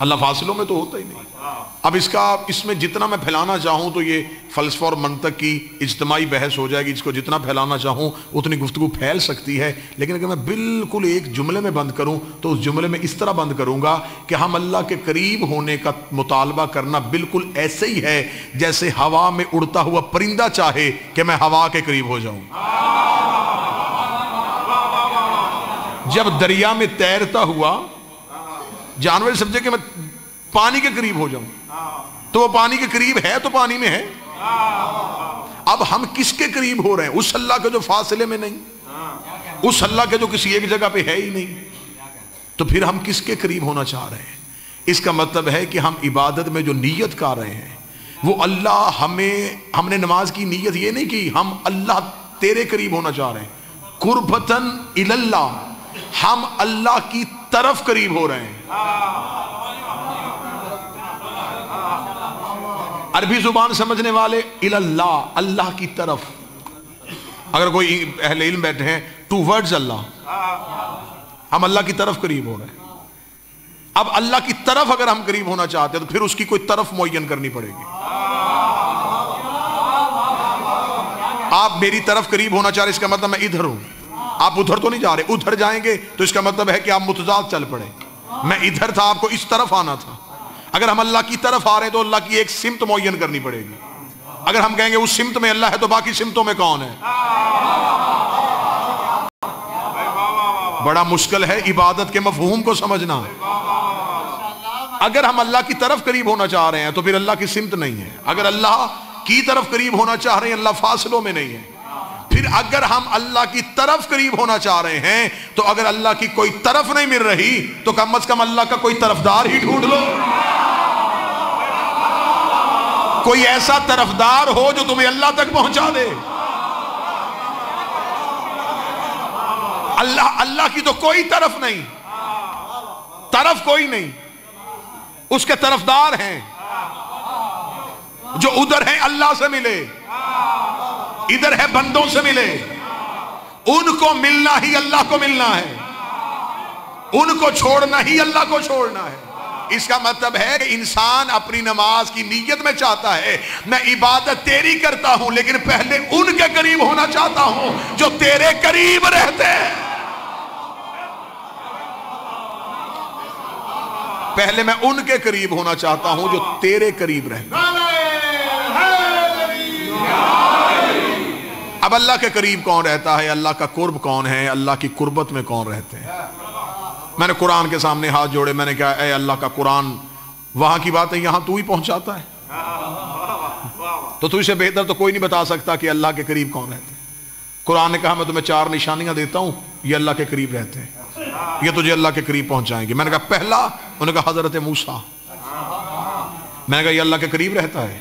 اللہ فاصلوں میں تو ہوتا ہی نہیں۔ اب اس میں جتنا میں پھیلانا چاہوں تو یہ فلسفہ اور منطق کی اجتماعی بحث ہو جائے گی، جس کو جتنا پھیلانا چاہوں اتنی گفتگو پھیل سکتی ہے، لیکن اگر میں بالکل ایک جملے میں بند کروں تو اس جملے میں اس طرح بند کروں گا کہ ہم اللہ کے قریب ہونے کا مطالبہ کرنا بالکل ایسے ہی ہے جیسے ہوا میں اڑتا ہوا پرندہ چاہے کہ میں ہوا کے قریب ہو جاؤں۔ جب دریا میں تیرتا ہوا جانور سمجھے کہ میں پانی کے قریب ہو جاؤں تو وہ پانی کے قریب ہے تو پانی میں ہے۔ اب ہم کس کے قریب ہو رہے ہیں؟ اس اللہ کے جو فاصلے میں نہیں، اس اللہ کے جو کسی ایک جگہ پہ ہے ہی نہیں، تو پھر ہم کس کے قریب ہونا چاہ رہے ہیں؟ اس کا مطلب ہے کہ ہم عبادت میں جو نیت کر رہے ہیں وہ اللہ ہم نے نماز کی نیت یہ نہیں کی ہم اللہ تیرے قریب ہونا چاہ رہے ہیں، قربتاً اللہ، ہم اللہ کی طرف قریب ہو رہے ہیں۔ عربی زبان سمجھنے والے اللہ، اللہ کی طرف، اگر کوئی اہل علم بیٹھے ہیں ٹو ورڈز اللہ، ہم اللہ کی طرف قریب ہو رہے ہیں۔ اب اللہ کی طرف اگر ہم قریب ہونا چاہتے ہیں تو پھر اس کی کوئی طرف معین کرنی پڑے گی۔ آپ میری طرف قریب ہونا چاہ رہے اس کا مطلب میں ادھر ہوں، آپ ادھر تو نہیں جا رہے، ادھر جائیں گے تو اس کا مطلب ہے کہ آپ متضاد چل پڑے۔ میں ادھر تھا، آپ کو اس طرف آنا تھا۔ اگر ہم اللہ کی طرف آ رہے ہیں تو اللہ کی ایک سمت معین کرنی پڑے گی۔ اگر ہم کہیں گے اس سمت میں اللہ ہے تو باقی سمتوں میں کون ہے؟ بڑا مشکل ہے عبادت کے مفہوم کو سمجھنا۔ اگر ہم اللہ کی طرف قریب ہونا چاہ رہے ہیں تو پھر اللہ کی سمت نہیں ہے، اگر اللہ کی طرف قریب ہونا چاہ رہے ہیں اللہ فاصلوں میں نہیں ہے۔ پھر اگر ہم اللہ کی طرف قریب ہونا چاہ رہے ہیں تو اگر اللہ کی کوئی طرف نہیں مل رہی تو کم از کم اللہ کا کوئی طرفدار ہی ڈھونڈ لو، کوئی ایسا طرفدار ہو جو تمہیں اللہ تک پہنچا دے۔ اللہ کی تو کوئی طرف نہیں، طرف کوئی نہیں، اس کے طرفدار ہیں جو ادھر ہیں اللہ سے ملے، ادھر ہے بندوں سے ملے، ان کو ملنا ہی اللہ کو ملنا ہے، ان کو چھوڑنا ہی اللہ کو چھوڑنا ہے۔ اس کا مطلب ہے کہ انسان اپنی نماز کی نیت میں چاہتا ہے میں عبادت تیری کرتا ہوں لیکن پہلے ان کے قریب ہونا چاہتا ہوں جو تیرے قریب رہتے ہیں۔ پہلے میں ان کے قریب ہونا چاہتا ہوں جو تیرے قریب رہتے ہیں۔ اب اللہ کے قریب کون رہتا ہے، اللہ کا قرب کون ہے، اللہ کی قربت میں کون رہتے ہیں؟ میں نے قرآن کے سامنے ہاتھ جوڑے، میں نے کہا اے اللہ کا قرآن وہاں کی باتیں یہاں تو ہی پہنچاتا ہے، تو تو اسے بہتر تو کوئی نہیں بتا سکتا کہ اللہ کے قریب کون رہتے ہیں۔ قرآن نے کہا میں تمہیں 4 نشانیاں دیتا ہوں، یہ اللہ کے قریب رہتے ہیں، یہ تجھے اللہ کے قریب پہنچائیں گے۔ میں نے کہا پہلا، انہوں نے کہا حضرت موسیٰ۔ میں نے کہا یہ اللہ کے قریب رہتا ہے؟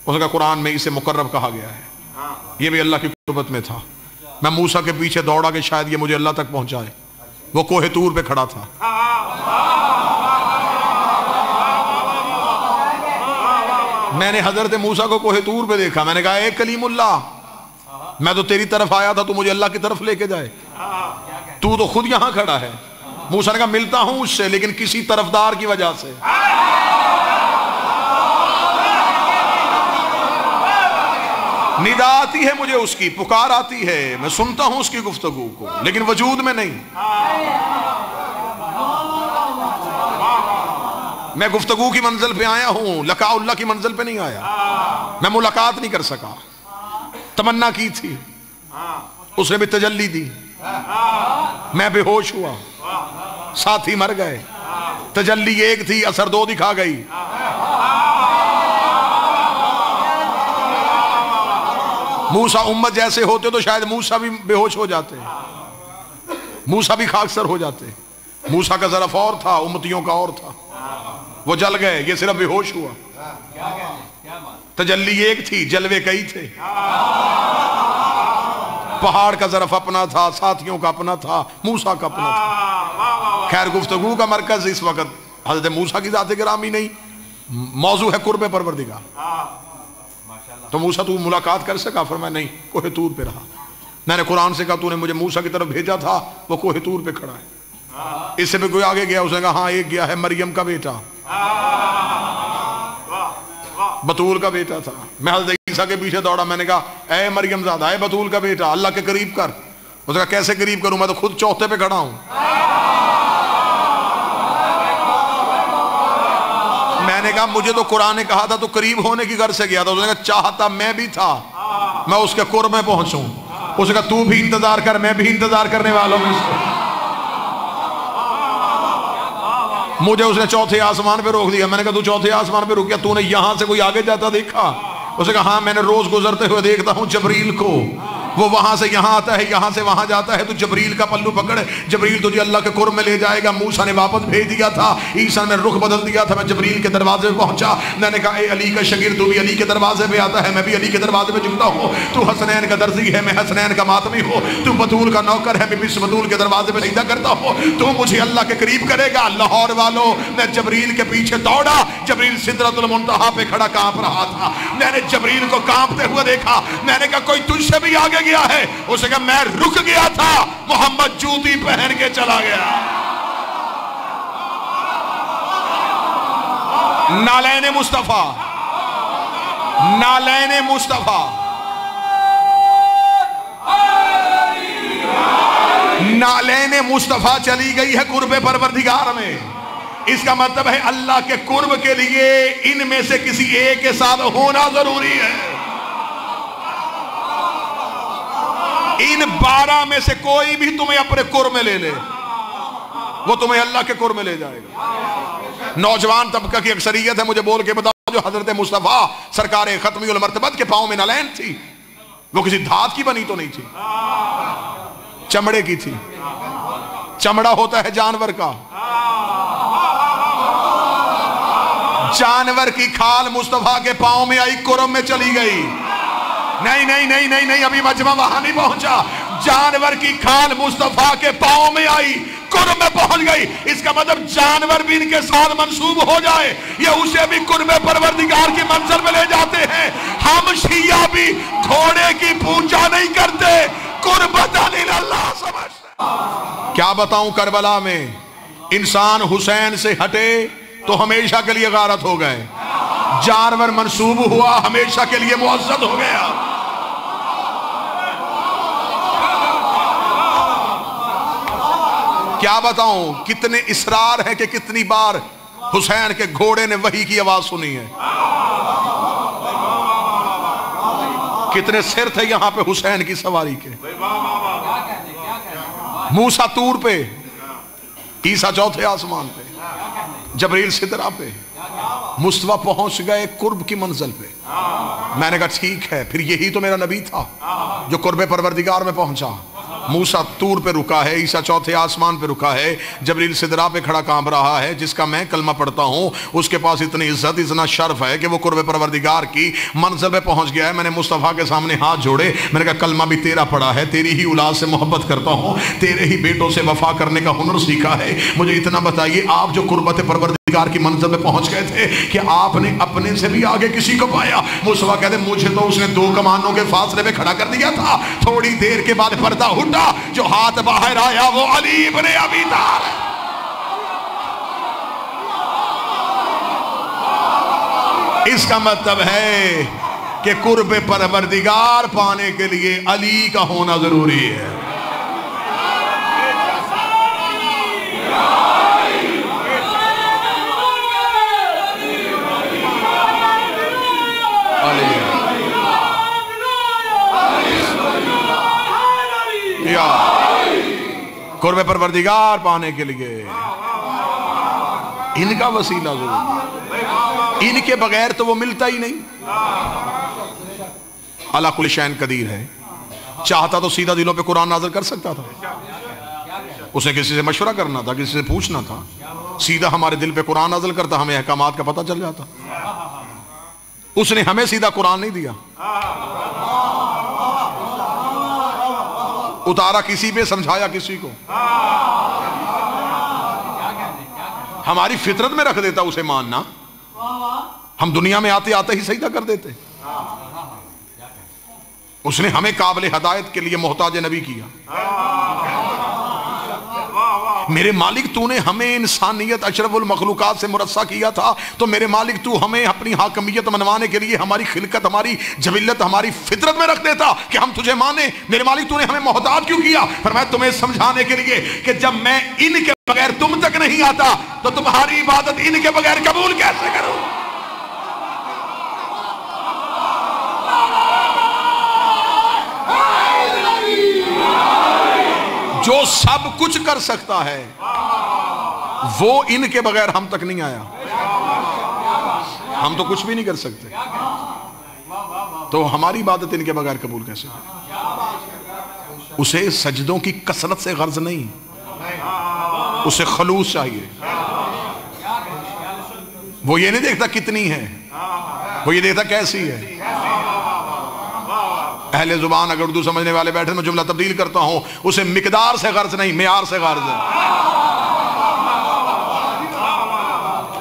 اس نے کہا قرآن میں اسے مقرب کہا گیا ہے، یہ بھی اللہ کی قربت میں تھا۔ میں موسیٰ کے پیچھے دوڑا کہ شاید یہ مجھے اللہ تک پہنچائے، وہ کوہ طور پہ کھڑا تھا۔ میں نے حضرت موسیٰ کو کوہ طور پہ دیکھا، میں نے کہا اے کلیم اللہ، میں تو تیری طرف آیا تھا، تو مجھے اللہ کی طرف لے کے جائے، تو خود یہاں کھڑا ہے۔ موسیٰ نے کہا ملتا ہوں اس سے لیکن کسی طرفدار کی وجہ سے۔ ندا آتی ہے مجھے اس کی، پکار آتی ہے، میں سنتا ہوں اس کی گفتگو کو لیکن وجود میں نہیں۔ میں گفتگو کی منزل پہ آیا ہوں، لقاء اللہ کی منزل پہ نہیں آیا، میں ملاقات نہیں کر سکا۔ تمنا کی تھی، اس نے بھی تجلی دی، میں بے ہوش ہوا، ساتھی مر گئے۔ تجلی ایک تھی، اثر 2 دکھا گئی۔ موسیٰ امت جیسے ہوتے تو شاید موسیٰ بھی بے ہوش ہو جاتے، موسیٰ بھی خاکسر ہو جاتے۔ موسیٰ کا ظرف اور تھا، امتیوں کا اور تھا، وہ جل گئے، یہ صرف بے ہوش ہوا۔ تجلی ایک تھی، جلوے کئی تھے۔ پہاڑ کا ظرف اپنا تھا، ساتھیوں کا اپنا تھا، موسیٰ کا اپنا تھا۔ خیر گفتگو کا مرکز اس وقت حضرت موسیٰ کی ذات گرامی نہیں، موضوع ہے قرب پروردگار۔ تو موسیٰ تو ملاقات کر سکا؟ فرمایا نہیں، کوہ طور پہ رہا۔ میں نے قرآن سے کہا تو نے مجھے موسیٰ کی طرف بھیجا تھا، وہ کوہ طور پہ کھڑا ہے۔ اس سے بھی کوئی آگے گیا، اس نے کہا ہاں ایک گیا ہے مریم کا بیٹا، بطول کا بیٹا تھا. میں حضرت عیسیٰ کے پیچھے دوڑا, میں نے کہا اے مریم زادہ, اے بطول کا بیٹا, اللہ کے قریب کر. اس نے کہا کیسے قریب کروں, میں تو خود چوتھے پہ کھڑا ہوں. میں نے کہا مجھے تو قرآن نے کہا تھا تو قریب ہونے کی غرض سے گیا تھا. اس نے کہا چاہتا میں بھی تھا میں اس کے قرب میں پہنچوں. اس نے کہا تو بھی انتظار کر, میں بھی انتظار کرنے والوں میں سے. مجھے اس نے چوتھے آسمان پہ روک دیا. میں نے کہا تو چوتھے آسمان پہ رک گیا, تو نے یہاں سے کوئی آگے جاتا دیکھا؟ اس نے کہا ہاں میں نے روز گزرتے ہوئے دیکھتا ہوں جبریل کو, وہ وہاں سے یہاں آتا ہے, یہاں سے وہاں جاتا ہے. تو جبریل کا پلو پکڑ, جبریل تجھے اللہ کے قرب میں لے جائے گا. موسیٰ نے واپس بھیج دیا تھا, عیسیٰ نے رخ بدل دیا تھا. میں جبریل کے دروازے پہ پہنچا, میں نے کہا اے علی کا شاگرد, تو بھی علی کے دروازے پہ آتا ہے, میں بھی علی کے دروازے پہ جھکتا ہوں. تو حسنین کا درزی ہے, میں حسنین کا ماتمی ہوں. تو بطول کا نوکر ہے, میں بھی بطول کے دروازے پہ سجدہ کرتا ہوں. تو مجھے اللہ کے قریب کرے گا. لاہور والوں, میں جبریل کے پیچھے دوڑا. جبریل سدرۃ المنتہا پہ کھڑا کانپ رہا تھا. میں نے جبریل کو کانپتے ہوئے دیکھا. میں نے کہا کوئی تجھ سے بھی آگے گیا ہے؟ اسے کہا میں رک گیا تھا, محمد جوتی پہن کے چلا گیا. نالین مصطفیٰ, نالین مصطفیٰ, نالین مصطفیٰ چلی گئی ہے قرب پروردگار میں. اس کا مطلب ہے اللہ کے قرب کے لیے ان میں سے کسی ایک کے ساتھ ہونا ضروری ہے. ان 12 میں سے کوئی بھی تمہیں اپنے قرب میں لے لے, وہ تمہیں اللہ کے قرب میں لے جائے گا. نوجوان طبقہ کی اکثریت ہے, مجھے بول کے بتاؤ جو حضرت مصطفیٰ سرکار ختمی المرتبت کے پاؤں میں نالین تھی, وہ کسی دھات کی بنی تو نہیں تھی, چمڑے کی تھی. چمڑا ہوتا ہے جانور کا, جانور کی کھال مصطفیٰ کے پاؤں میں آئی, قرب میں چلی گئی. نہیں نہیں نہیں نہیں نہیں, ابھی مجمع وہاں نہیں پہنچا. جانور کی کھال مصطفیٰ کے پاؤں میں آئی, قرب میں پہنچ گئی. اس کا مطلب جانور بھی ان کے ساتھ منسوب ہو جائے, یہ اسے بھی قرب پروردگار کی منزل میں لے جاتے ہیں. ہم شیعہ بھی گھوڑے کی پوجا نہیں کرتے, قربتاً اللہ سمجھتے. کیا بتاؤں, کربلا میں انسان حسین سے ہٹے تو ہمیشہ کے لیے غارت ہو گئے, جانور منسوب ہوا ہمیشہ کے لیے معزز ہو گیا. کیا بتاؤں, کتنے اصرار ہے کہ کتنی بار حسین کے گھوڑے نے وحی کی آواز سنی ہے. کتنے سر تھے یہاں پہ حسین کی سواری کے. موسیٰ طور پہ, عیسیٰ چوتھے آسمان پہ, جبریل سدرہ پہ, مصطفیٰ پہنچ گئے قرب کی منزل پہ. میں نے کہا ٹھیک ہے, پھر یہی تو میرا نبی تھا جو قرب پروردگار میں پہنچا. موسیٰ طور پہ رکا ہے, عیسیٰ چوتھے آسمان پہ رکا ہے, جبریل سدرہ پہ کھڑا کانپ رہا ہے. جس کا میں کلمہ پڑھتا ہوں اس کے پاس اتنی عزت, اتنا شرف ہے کہ وہ قرب پروردگار کی منزل پہ پہنچ گیا ہے. میں نے مصطفیٰ کے سامنے ہاتھ جوڑے, میں نے کہا کلمہ بھی تیرا پڑھا ہے, تیری ہی اولاد سے محبت کرتا ہوں, تیرے ہی بیٹوں سے وفا کرنے کا ہنر سیکھا ہے. مجھے اتنا بتائیے, آپ جو قربت پروردگار کی منزل پہ پہنچ گئے تھے, کہ آپ نے اپنے سے بھی آگے کسی کو پایا؟ مصطفیٰ کہتے مجھے تو اس نے 2 کمانوں کے فاصلے پہ کھڑا کر دیا تھا. تھوڑی دیر کے بعد پردہ اٹھا, جو ہاتھ باہر آیا وہ علی ابن ابی طالب. اس کا مطلب ہے کہ قرب پروردگار پانے کے لیے علی کا ہونا ضروری ہے. قرب پروردگار پانے کے لیے ان کا وسیلہ ضرور, ان کے بغیر تو وہ ملتا ہی نہیں. اللہ کل شین قدیر ہے, چاہتا تو سیدھا دلوں پہ قرآن نازل کر سکتا تھا. اسے کسی سے مشورہ کرنا تھا, کسی سے پوچھنا تھا, سیدھا ہمارے دل پہ قرآن نازل کرتا, ہمیں احکامات کا پتہ چل جاتا. اس نے ہمیں سیدھا قرآن نہیں دیا, اتارا کسی پہ, سمجھایا کسی کو. ہماری فطرت میں رکھ دیتا اسے ماننا, ہم دنیا میں آتے آتے ہی سجدہ کر دیتے. اس نے ہمیں قابل ہدایت کے لیے محتاج نبی کیا. میرے مالک تو نے ہمیں انسانیت اشرف المخلوقات سے مرصع کیا تھا، تو میرے مالک تو ہمیں اپنی حاکمیت منوانے کے لیے ہماری خلقت، ہماری جبلت، ہماری فطرت میں رکھ دیتا کہ ہم تجھے مانیں۔ میرے مالک تو نے ہمیں محتاج کیوں کیا؟ فرمایا تمہیں سمجھانے کے لیے کہ جب میں ان کے بغیر تم تک نہیں آتا تو تمہاری عبادت ان کے بغیر قبول کیسے کروں؟ جو سب کچھ کر سکتا ہے وہ ان کے بغیر ہم تک نہیں آیا۔ ہم تو کچھ بھی نہیں کر سکتے، تو ہماری عبادت ان کے بغیر قبول کیسے کرے؟ اسے سجدوں کی کثرت سے غرض نہیں، اسے خلوص چاہیے۔ وہ یہ نہیں دیکھتا کتنی ہے، وہ یہ دیکھتا کیسی ہے۔ اہل زبان اگر اردو سمجھنے والے بیٹھے میں جملہ تبدیل کرتا ہوں، اسے مقدار سے غرض نہیں، معیار سے غرض ہے۔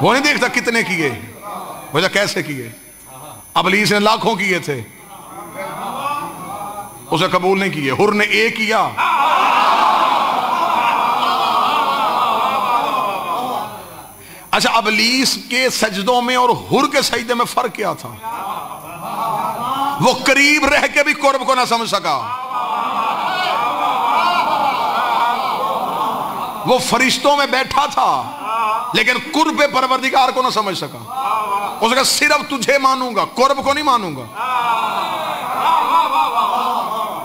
وہ نہیں دیکھتا کتنے کیے، وہ دیکھتا کیسے کیے۔ ابلیس نے لاکھوں کیے تھے، اسے قبول نہیں کیے۔ حر نے ایک کیا، اچھا ابلیس کے سجدوں میں اور حر کے سجدے میں فرق کیا تھا؟ وہ قریب رہ کے بھی قرب کو نہ سمجھ سکا۔ وہ فرشتوں میں بیٹھا تھا لیکن قرب پروردگار کو نہ سمجھ سکا۔ اس نے کہا صرف تجھے مانوں گا، قرب کو نہیں مانوں گا۔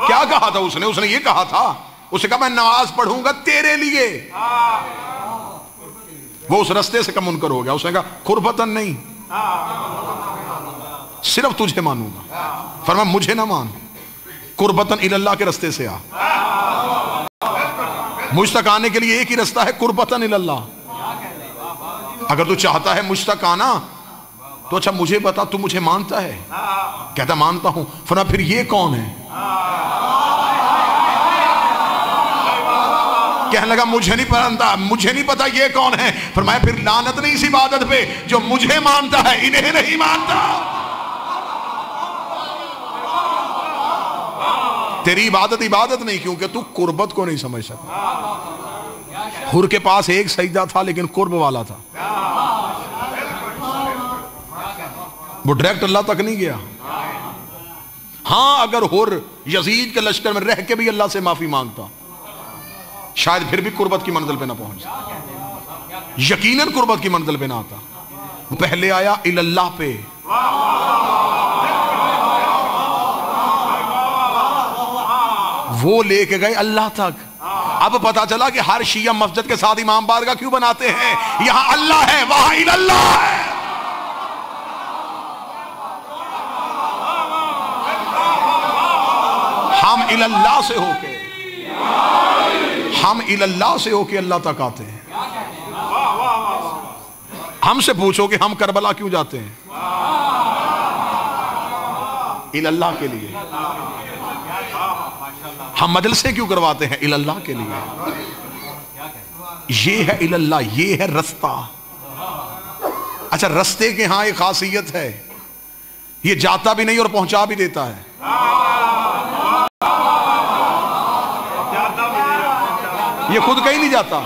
کیا کہا تھا اس نے یہ کہا تھا، اسے کہا میں نماز پڑھوں گا تیرے لیے۔ وہ اس رستے سے کم منکر ہو گیا، اس نے کہا قربتاً نہیں، صرف تجھے مانوں گا۔ فرمایا مجھے نہ مان، قربتاً اللہ کے رستے سے آ۔ مجھ تک آنے کے لیے ایک ہی رستہ ہے، قربتاً اللہ۔ اگر تو چاہتا ہے مجھ تک آنا تو اچھا مجھے بتا، تو مجھے مانتا ہے؟ کہتا مانتا ہوں۔ فرمایا پھر یہ کون ہے؟ کہنے لگا مجھے نہیں پتا یہ کون ہے۔ فرمایا پھر لعنت نہیں اس عبادت پہ جو مجھے مانتا ہے انہیں نہیں مانتا۔ تیری عبادت نہیں، کیونکہ تو قربت کو نہیں سمجھ سکتا۔ حر کے پاس ایک سجدہ تھا لیکن قرب والا تھا، وہ ڈائریکٹ اللہ تک نہیں گیا۔ ہاں اگر حر یزید کے لشکر میں رہ کے بھی اللہ سے معافی مانگتا شاید پھر بھی قربت کی منزل پہ نہ پہنچتا، یقیناً قربت کی منزل پہ نہ آتا۔ وہ پہلے آیا اللہ پہ، وہ لے کے گئے اللہ تک۔ اب پتا چلا کہ ہر شیعہ مسجد کے ساتھ امام بارگاہ کیوں بناتے ہیں؟ یہاں اللہ ہے وہاں اللہ ہے۔ ہم اللہ سے ہو کے اللہ تک آتے ہیں۔ ہم سے پوچھو کہ ہم کربلا کیوں جاتے ہیں؟ اللہ کے لیے۔ ہم مجلسے کیوں کرواتے ہیں؟ اللہ کے لیے۔ یہ ہے اللہ، یہ ہے رستہ۔ اچھا رستے کے ہاں ایک خاصیت ہے، یہ جاتا بھی نہیں اور پہنچا بھی دیتا ہے۔ یہ خود کہیں نہیں جاتا،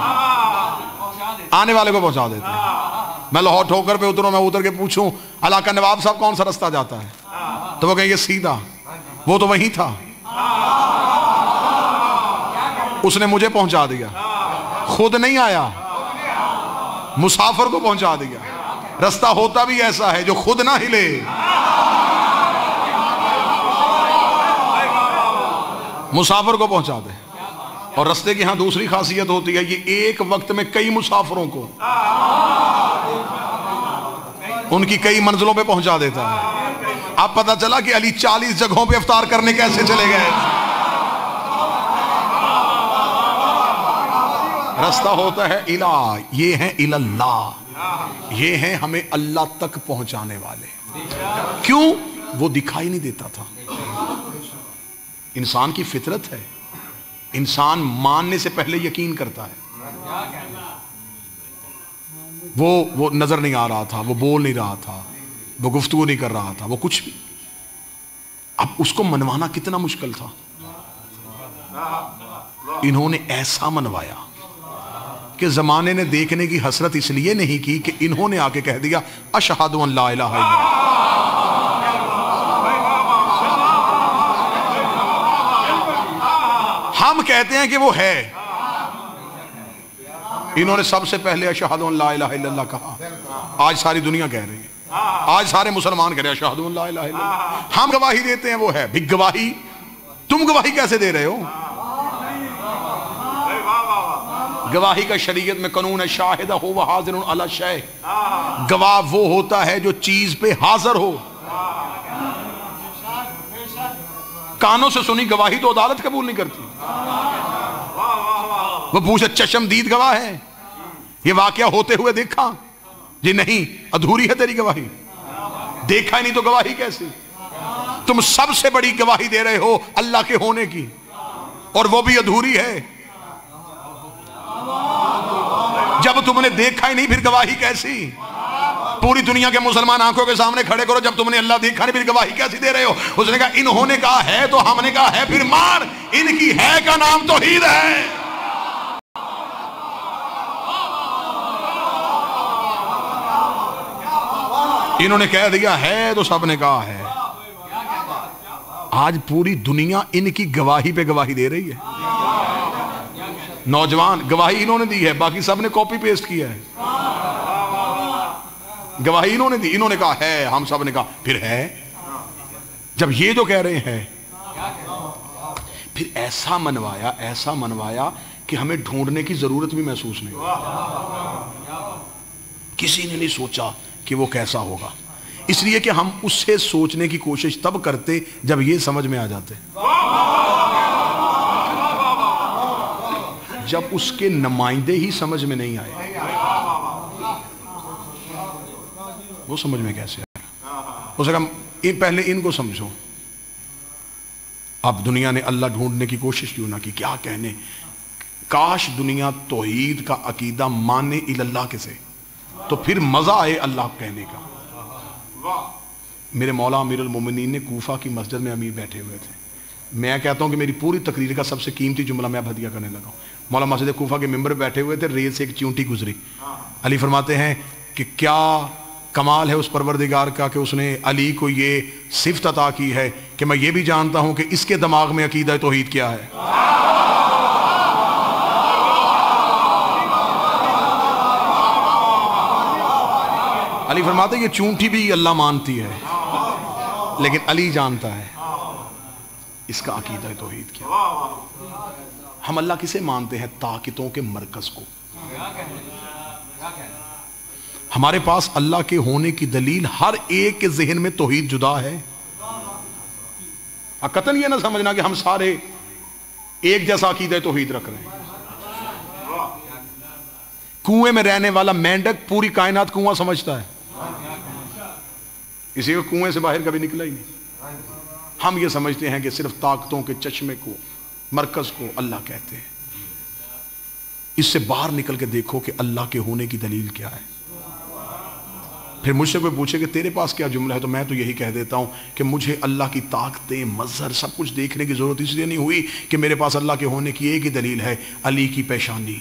آنے والے کو پہنچا دیتا ہے۔ میں لاہور ٹھوکر پہ اتروں، میں اتر کے پوچھوں علاقہ نواب صاحب کون سا رستہ جاتا ہے، تو وہ کہیں گے سیدھا، وہ تو وہیں تھا، اس نے مجھے پہنچا دیا، خود نہیں آیا، مسافر کو پہنچا دیا۔ رستہ ہوتا بھی ایسا ہے جو خود نہ ہلے۔ مسافر کو پہنچا دے۔ اور رستے کی ہاں دوسری خاصیت ہوتی ہے، یہ ایک وقت میں کئی مسافروں کو ان کی کئی منزلوں پہ پہنچا دیتا ہے۔ اب پتہ چلا کہ علی 40 جگہوں پہ افطار کرنے کیسے چلے گئے۔ رستہ ہوتا ہے الہ، یہ ہے اللہ، یہ ہیں ہمیں اللہ تک پہنچانے والے۔ کیوں؟ وہ دکھائی نہیں دیتا تھا۔ انسان کی فطرت ہے، انسان ماننے سے پہلے یقین کرتا ہے۔ وہ نظر نہیں آ رہا تھا، وہ بول نہیں رہا تھا، وہ گفتگو نہیں کر رہا تھا، وہ کچھ بھی۔ اب اس کو منوانا کتنا مشکل تھا، انہوں نے ایسا منوایا کہ زمانے نے دیکھنے کی حسرت اس لیے نہیں کی کہ انہوں نے آکے کہہ دیا اشہد ان لا الہ الا اللہ. ہم کہتے ہیں کہ وہ ہے. انہوں نے سب سے پہلے اشہد ان لا الہ الا اللہ کہا. آج ساری دنیا کہہ رہی ہے, آج سارے مسلمان کہہ رہے ہیں اشہد ان لا الہ الا اللہ. ہم گواہی دیتے ہیں وہ ہے. بھی گواہی, تم گواہی کیسے دے رہے ہو؟ گواہی کا شریعت میں قانون ہے شاہدہ ہو و حاضر علی شیء. گواہ وہ ہوتا ہے جو چیز پہ حاضر ہو. کانوں سے سنی گواہی تو عدالت قبول نہیں کرتی. وہ پوچھے چشم دید گواہ ہے, یہ واقعہ ہوتے ہوئے دیکھا؟ جی نہیں, ادھوری ہے تیری گواہی. دیکھا ہی نہیں تو گواہی کیسی؟ تم سب سے بڑی گواہی دے رہے ہو اللہ کے ہونے کی, اور وہ بھی ادھوری ہے. جب تم نے دیکھا ہی نہیں پھر گواہی کیسی؟ پوری دنیا کے مسلمان آنکھوں کے سامنے کھڑے کرو, جب تم نے اللہ دیکھا نہیں پھر گواہی کیسی دے رہے ہو؟ اس نے کہا انہوں نے کہا ہے تو ہم نے کہا ہے, پھر مان, ان کی ہے کا نام توحید ہے. انہوں نے کہہ دیا ہے تو سب نے کہا ہے. آج پوری دنیا ان کی گواہی پہ گواہی دے رہی ہے. نوجوان, گواہی انہوں نے دی ہے, باقی سب نے کاپی پیسٹ کیا ہے. گواہی انہوں نے دی, انہوں نے کہا ہے, ہم سب نے کہا پھر ہے. جب یہ جو کہہ رہے ہیں, پھر ایسا منوایا کہ ہمیں ڈھونڈنے کی ضرورت بھی محسوس نہیں. کسی نے نہیں سوچا کہ وہ کیسا ہوگا, اس لیے کہ ہم اس سے سوچنے کی کوشش تب کرتے جب یہ سمجھ میں آ جاتے. جب اس کے نمائندے ہی سمجھ میں نہیں آئے, وہ سمجھ میں کیسے آئے؟ اس نے کہا پہلے ان کو سمجھو. اب دنیا نے اللہ ڈھونڈنے کی کوشش کیوں نہ کی. کیا کہنے, کاش دنیا توحید کا عقیدہ مانے اللہ کے سے, تو پھر مزہ آئے اللہ کہنے کا. میرے مولا امیر المومنین نے کوفہ کی مسجد میں امیر بیٹھے ہوئے تھے. میں کہتا ہوں کہ میری پوری تقریر کا سب سے قیمتی جملہ میں اب ہدیہ کرنے لگا ہوں. مولا مسجد کوفہ کے ممبر بیٹھے ہوئے تھے, ریل سے ایک چیونٹی گزری. علی فرماتے ہیں کہ کیا کمال ہے اس پروردگار کا کہ اس نے علی کو یہ صفت عطا کی ہے کہ میں یہ بھی جانتا ہوں کہ اس کے دماغ میں عقیدہ توحید کیا ہے. علی فرماتے ہیں یہ چونٹی بھی اللہ مانتی ہے, لیکن علی جانتا ہے اس کا عقیدہ توحید کیا. ہم اللہ کسے مانتے ہیں؟ طاقتوں کے مرکز کو. ہمارے پاس اللہ کے ہونے کی دلیل ہر ایک کے ذہن میں توحید جدا ہے. قطعاً یہ نہ سمجھنا کہ ہم سارے ایک جیسا عقیدہ توحید رکھ رہے ہیں. کنویں میں رہنے والا مینڈک پوری کائنات کنواں سمجھتا ہے, اسی کو کنویں سے باہر کبھی نکلا ہی نہیں. ہم یہ سمجھتے ہیں کہ صرف طاقتوں کے چشمے کو, مرکز کو اللہ کہتے ہیں. اس سے باہر نکل کے دیکھو کہ اللہ کے ہونے کی دلیل کیا ہے. پھر مجھ سے کوئی پوچھے کہ تیرے پاس کیا جملہ ہے, تو میں تو یہی کہہ دیتا ہوں کہ مجھے اللہ کی طاقتیں, مظہر, سب کچھ دیکھنے کی ضرورت اس لیے نہیں ہوئی کہ میرے پاس اللہ کے ہونے کی ایک ہی دلیل ہے, علی کی پیشانی.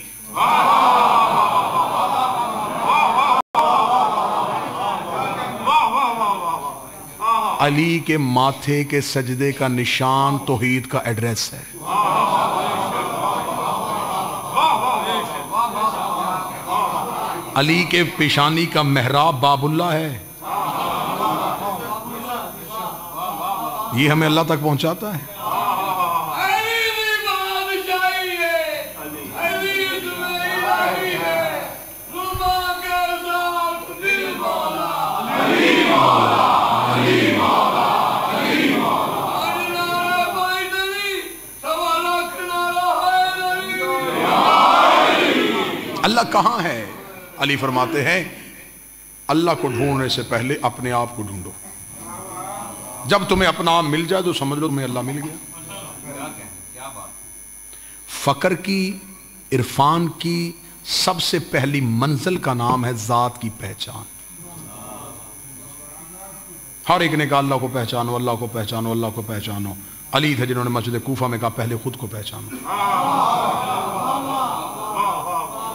علی کے ماتھے کے سجدے کا نشان توحید کا ایڈریس ہے. علی کے پیشانی کا محراب باب اللہ ہے. یہ ہمیں اللہ تک پہنچاتا ہے. اللہ کہاں ہے؟ علی فرماتے ہیں اللہ کو ڈھونڈنے سے پہلے اپنے آپ کو ڈھونڈو. جب تمہیں اپنا آپ مل جائے تو سمجھ لو تمہیں اللہ مل گیا. فقر کی, عرفان کی سب سے پہلی منزل کا نام ہے ذات کی پہچان. ہر ایک نے کہا اللہ کو پہچانو, اللہ کو پہچانو, اللہ کو پہچانو. علی تھے جنہوں نے مسجد کوفہ میں کہا پہلے خود کو پہچانو.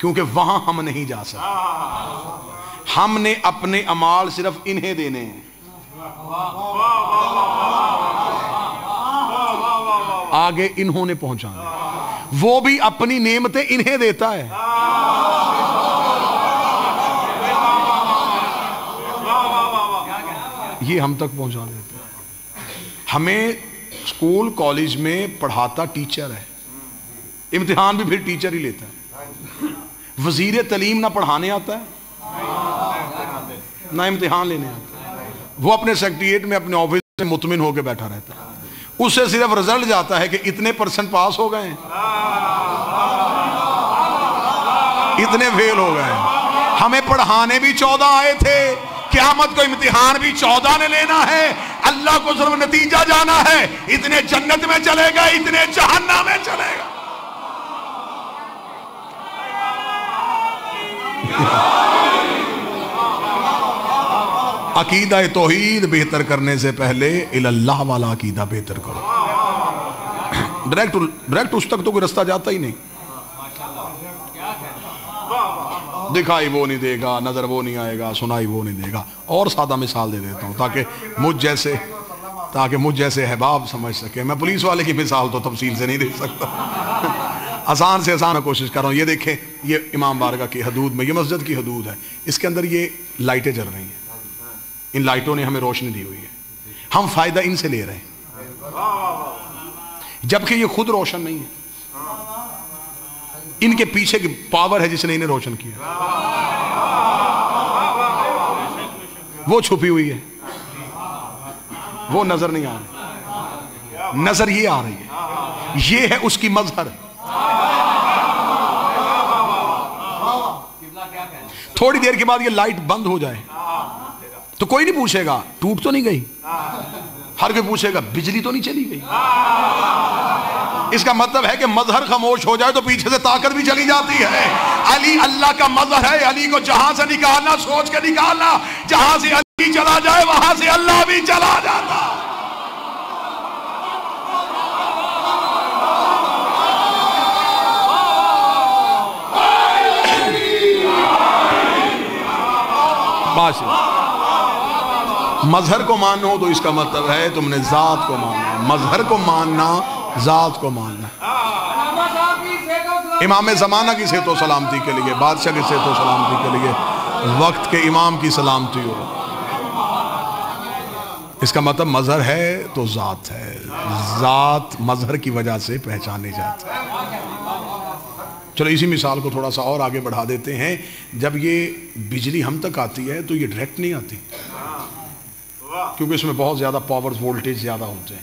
کیونکہ وہاں ہم نہیں جا سکتے. ہم نے اپنے اعمال صرف انہیں دینے ہیں. آگے انہوں نے پہنچانا. وہ بھی اپنی نعمتیں انہیں دیتا ہے. یہ ہم تک پہنچا دیتے ہیں. ہمیں اسکول کالج میں پڑھاتا ٹیچر ہے, امتحان بھی پھر ٹیچر ہی لیتا ہے. وزیر تعلیم نہ پڑھانے آتا ہے نہ امتحان لینے آتا ہے. وہ اپنے سیکریٹریٹ میں اپنے آفس میں مطمئن ہو کے بیٹھا رہتا ہے. اس سے صرف رزلٹ جاتا ہے کہ اتنے پرسنٹ پاس ہو گئے ہیں, اتنے فیل ہو گئے ہیں. ہمیں پڑھانے بھی 14 آئے تھے, قیامت کو امتحان بھی 14 نے لینا ہے. اللہ کو صرف نتیجہ جانا ہے, اتنے جنت میں چلے گا, اتنے جہنم میں چلے گا. عقیدہ توحید بہتر کرنے سے پہلے اللہ والا عقیدہ بہتر کرو. ڈائریکٹ اس تک تو کوئی رستہ جاتا ہی نہیں. دکھائی وہ نہیں دے گا, نظر وہ نہیں آئے گا, سنائی وہ نہیں دے گا. اور سادہ مثال دے دیتا ہوں تاکہ مجھ جیسے احباب سمجھ سکے. میں پولیس والے کی مثال تو تفصیل سے نہیں دے سکتا, آسان سے آسان کوشش کر رہا ہوں. یہ دیکھیں, یہ امام بارگاہ کی حدود میں, یہ مسجد کی حدود ہے, اس کے اندر یہ لائٹیں جل رہی ہیں. ان لائٹوں نے ہمیں روشنی دی ہوئی ہے, ہم فائدہ ان سے لے رہے ہیں, جبکہ یہ خود روشن نہیں ہے. ان کے پیچھے کی پاور ہے جس نے انہیں روشن کیا, وہ چھپی ہوئی ہے, وہ نظر نہیں آ رہی. نظر یہ آ رہی ہے, یہ ہے اس کی مظہر. تھوڑی دیر کے بعد یہ لائٹ بند ہو جائے تو کوئی نہیں پوچھے گا ٹوٹ تو نہیں گئی, ہر کوئی پوچھے گا بجلی تو نہیں چلی گئی. اس کا مطلب ہے کہ مظہر خاموش ہو جائے تو پیچھے سے طاقت بھی چلی جاتی ہے. علی اللہ کا مظہر ہے, علی کو جہاں سے نکالنا سوچ کے نکالنا, جہاں سے علی چلا جائے وہاں سے اللہ بھی چلا جاتا. مظہر کو مانو تو اس کا مطلب ہے تم نے ذات کو ماننا. مظہر کو ماننا, ذات کو ماننا. امام زمانہ کی صحت و سلامتی کے لیے, بادشاہ کی صحت و سلامتی کے لیے, وقت کے امام کی سلامتی ہو. اس کا مطلب مظہر ہے تو ذات ہے, ذات مظہر کی وجہ سے پہچانے جاتی ہے. چلو اسی مثال کو تھوڑا سا اور آگے بڑھا دیتے ہیں. جب یہ بجلی ہم تک آتی ہے تو یہ ڈائریکٹ نہیں آتی, کیونکہ اس میں بہت زیادہ پاور وولٹیج زیادہ ہوتے ہیں.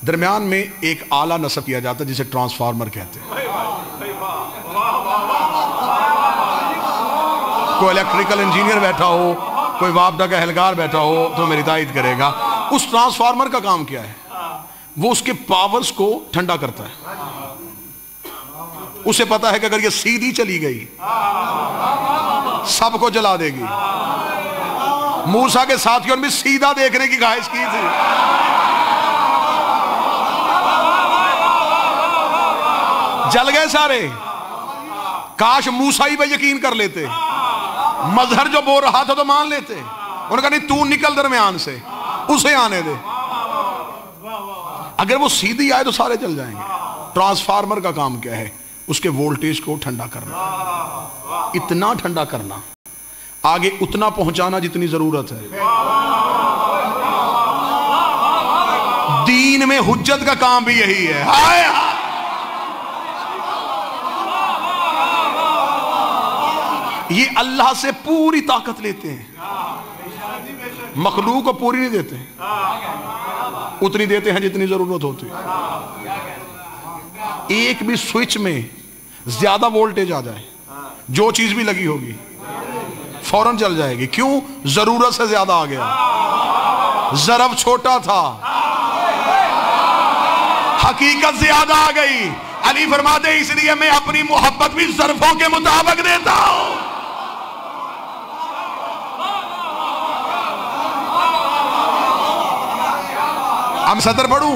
درمیان میں ایک آلہ نصب کیا جاتا ہے جسے ٹرانسفارمر کہتے ہیں. کوئی الیکٹریکل انجینئر بیٹھا ہو, کوئی وابڈا کا اہلکار بیٹھا ہو تو میری تائید کرے گا. اس ٹرانسفارمر کا کام کیا ہے؟ وہ اس کے پاورز کو ٹھنڈا کرتا ہے. اسے پتا ہے کہ اگر یہ سیدھی چلی گئی سب کو جلا دے گی. موسیٰ کے ساتھیوں نے بھی سیدھا دیکھنے کی خواہش کی تھی, جل گئے سارے. کاش موسیٰ ہی پہ یقین کر لیتے, مظہر جو بول رہا تھا تو مان لیتے. انہوں نے کہا نہیں, تو نکل درمیان سے, اسے آنے دے. اگر وہ سیدھی آئے تو سارے جل جائیں گے. ٹرانسفارمر کا کام کیا ہے؟ اس کے وولٹیج کو ٹھنڈا کرنا, اتنا ٹھنڈا کرنا, آگے اتنا پہنچانا جتنی ضرورت ہے. دین میں حجت کا کام بھی یہی ہے. یہ اللہ سے پوری طاقت لیتے ہیں, مخلوق کو پوری نہیں دیتے, اتنی دیتے ہیں جتنی ضرورت ہوتی ہے. ایک بھی سوئچ میں زیادہ وولٹیج آ جائے, جو چیز بھی لگی ہوگی فوراً چل جائے گی. کیوں؟ ضرورت سے زیادہ آ گیا, ضرب چھوٹا تھا, حقیقت زیادہ آ گئی. علی فرماتے اس لیے میں اپنی محبت بھی ظرفوں کے مطابق دیتا ہوں. اب صدر پڑھوں,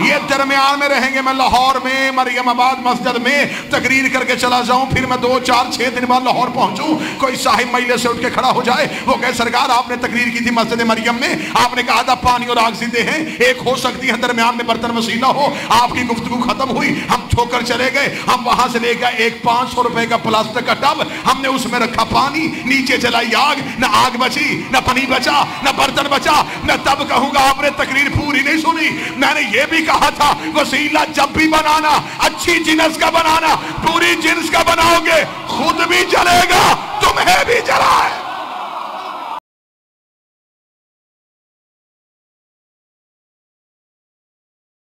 یہ درمیان میں رہیں گے. میں لاہور میں مریم آباد مسجد میں تقریر کر کے چلا جاؤں, پھر میں 2 4 6 دن بعد لاہور پہنچوں, کوئی صاحب مجلس سے اٹھ کے کھڑا ہو جائے, وہ کہے سرکار آپ نے تقریر کی تھی مسجد مریم میں, آپ نے کہا تھا پانی اور آگ زندے ہیں, ایک ہو سکتی ہے درمیان میں برتن وسیلہ ہو. آپ کی گفتگو ختم ہوئی, ہم چھوڑ کر چلے گئے. ہم وہاں سے لے گئے ایک 500 روپے کا پلاسٹک کا ٹب, ہم نے اس میں رکھا پانی, نیچے جلائی آگ, نہ آگ بچی, نہ پانی بچا, نہ برتن بچا. میں تب کہوں گا آپ نے تقریر پوری نہیں سنی. میں نے یہ بھی کہا تھا وسیلہ جب بھی بنانا اچھی جنس کا بنانا, پوری جنس کا بناؤ گے خود بھی جلے گا تمہیں بھی جلائے.